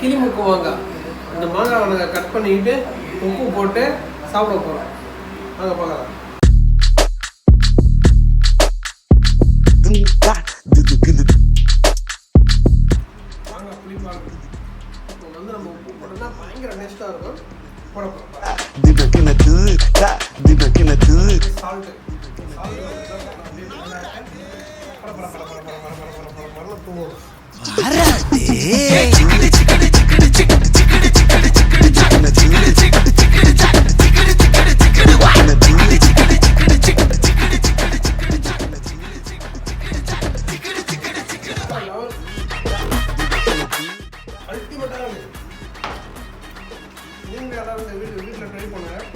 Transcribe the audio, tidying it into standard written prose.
கிளிமுக்கு மாங்காய். இந்த மாங்காவை நாங்கள் கட் பண்ணிக்கிட்டு உப்பு போட்டு சாப்பிட போகிறோம். வாங்க பார்க்கலாம். மாங்காய் புளிப்பாங்க. இப்போ வந்து நம்ம உப்பு போட்டோம்னா பயங்கர டேஸ்ட்டாக இருக்கும். போட போகிறோம். சால்ட்டு அல்டிமேட்டாக இருக்குது. நீங்கள் எல்லாரும் வீட்டில் ட்ரை பண்ணுங்கள்.